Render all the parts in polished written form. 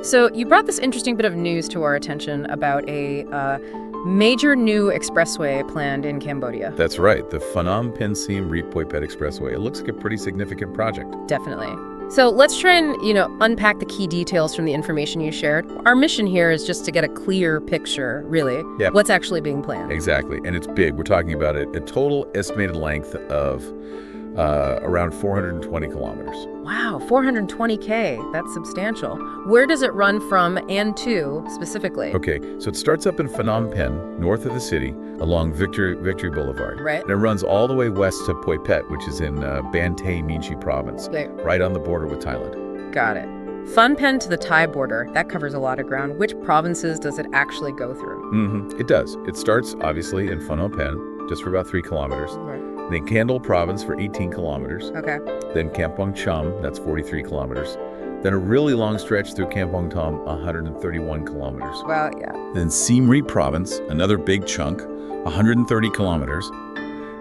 So you brought this interesting bit of news to our attention about a major new expressway planned in Cambodia. That's right, the Phnom Penh-Siem Reap-Poi Expressway. It looks like a pretty significant project. Definitely. So let's try and, unpack the key details from the information you shared. Our mission here is just to get a clear picture, really, Yep. what's actually being planned. Exactly, and it's big. We're talking about a total estimated length of around 420 kilometers. Wow, 420K. That's substantial. Where does it run from and to, specifically? Okay, so it starts up in Phnom Penh, north of the city, along Victory Boulevard. Right. And it runs all the way west to Poi Phet, which is in Bantay Meanchey province, Okay. right on the border with Thailand. Got it. Phnom Penh to the Thai border, that covers a lot of ground. Which provinces does it actually go through? It does. It starts, obviously, in Phnom Penh, just for about 3 kilometers. Right. Then Kandal province for 18 kilometers. Okay. Then Kampong Cham, that's 43 kilometers. Then a really long stretch through Kampong Tom, 131 kilometers. Well, yeah. Then Siem Reap province, another big chunk, 130 kilometers.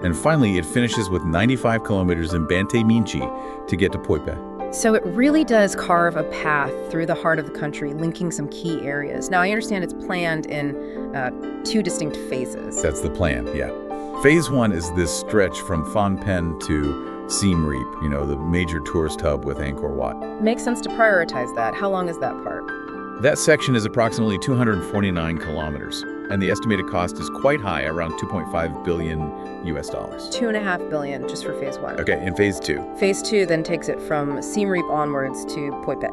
And finally, it finishes with 95 kilometers in Bantay Meanchey to get to Poi Phet. So it really does carve a path through the heart of the country, linking some key areas. Now, I understand it's planned in 2 distinct phases. That's the plan, yeah. Phase 1 is this stretch from Phnom Penh to Siem Reap, the major tourist hub with Angkor Wat. Makes sense to prioritize that. How long is that part? That section is approximately 249 kilometers, and the estimated cost is quite high, around $2.5 billion US. $2.5 billion just for phase 1. Okay, in phase 2. Phase 2 then takes it from Siem Reap onwards to Poi Phet.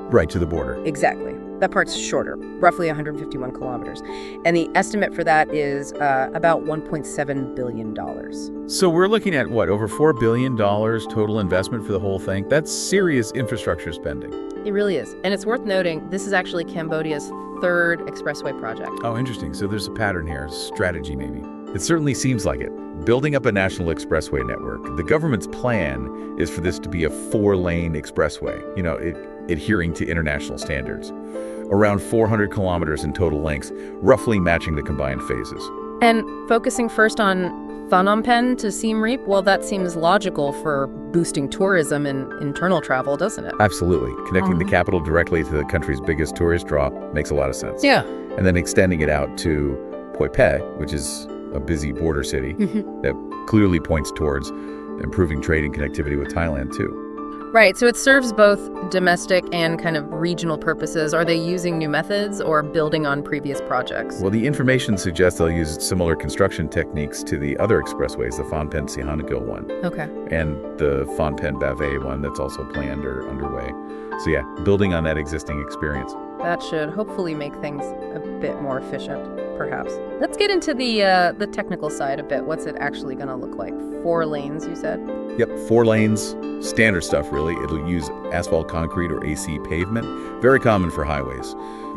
Right to the border. Exactly. That part's shorter, roughly 151 kilometers. And the estimate for that is about $1.7 billion. So we're looking at, over $4 billion total investment for the whole thing? That's serious infrastructure spending. It really is. And it's worth noting, this is actually Cambodia's 3rd expressway project. Oh, interesting. So there's a pattern here, strategy maybe. It certainly seems like it. Building up a national expressway network, the government's plan is for this to be a 4-lane expressway, adhering to international standards. Around 400 kilometers in total length, roughly matching the combined phases. And focusing first on Phnom Penh to Siem Reap, well, that seems logical for boosting tourism and internal travel, doesn't it? Absolutely. Connecting the capital directly to the country's biggest tourist draw makes a lot of sense. Yeah. And then extending it out to Poi Phet, which is a busy border city that clearly points towards improving trade and connectivity with Thailand, too. Right, so it serves both domestic and kind of regional purposes. Are they using new methods or building on previous projects? Well, the information suggests they'll use similar construction techniques to the other expressways, the Phnom Penh-Sihanoukville one. Okay. And the Phnom Penh-Bavay one that's also planned or underway. So yeah, building on that existing experience. That should hopefully make things a bit more efficient, perhaps. Let's get into the technical side a bit. What's it actually going to look like? 4 lanes, you said? Yep, 4 lanes, standard stuff really. It'll use asphalt concrete or AC pavement, very common for highways.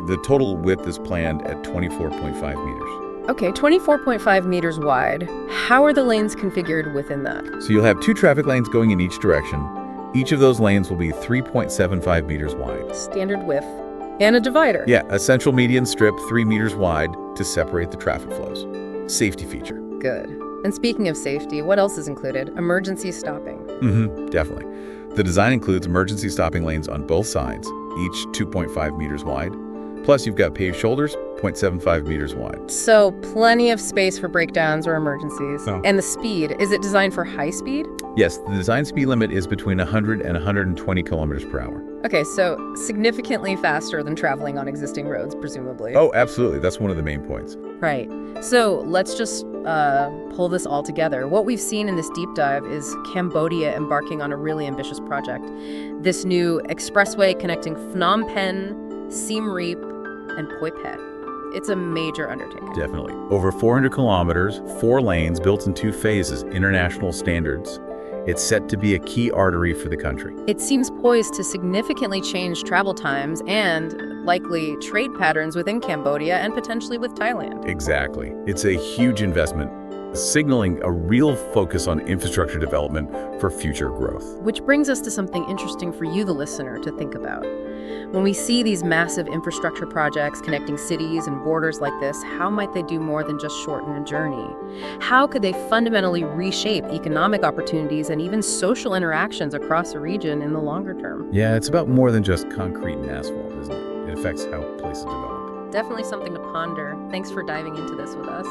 The total width is planned at 24.5 meters. Okay, 24.5 meters wide. How are the lanes configured within that? So you'll have 2 traffic lanes going in each direction. Each of those lanes will be 3.75 meters wide. Standard width. And a divider. Yeah, a central median strip 3 meters wide to separate the traffic flows. Safety feature. Good. And speaking of safety, what else is included? Emergency stopping. Definitely. The design includes emergency stopping lanes on both sides, each 2.5 meters wide. Plus, you've got paved shoulders, 0.75 meters wide. So plenty of space for breakdowns or emergencies. Oh. And the speed, is it designed for high speed? Yes, the design speed limit is between 100 and 120 kilometers per hour. Okay, so significantly faster than traveling on existing roads, presumably. Oh, absolutely. That's one of the main points. Right. So let's just pull this all together. What we've seen in this deep dive is Cambodia embarking on a really ambitious project. This new expressway connecting Phnom Penh, Siem Reap, and Poi Phet. It's a major undertaking. Definitely. Over 400 kilometers, 4 lanes built in 2 phases, international standards. It's set to be a key artery for the country. It seems poised to significantly change travel times and likely trade patterns within Cambodia and potentially with Thailand. Exactly. It's a huge investment, signaling a real focus on infrastructure development for future growth. Which brings us to something interesting for you, the listener, to think about. When we see these massive infrastructure projects connecting cities and borders like this, how might they do more than just shorten a journey? How could they fundamentally reshape economic opportunities and even social interactions across a region in the longer term? Yeah, it's about more than just concrete and asphalt, isn't it? it affects how places develop. Definitely something to ponder. Thanks for diving into this with us.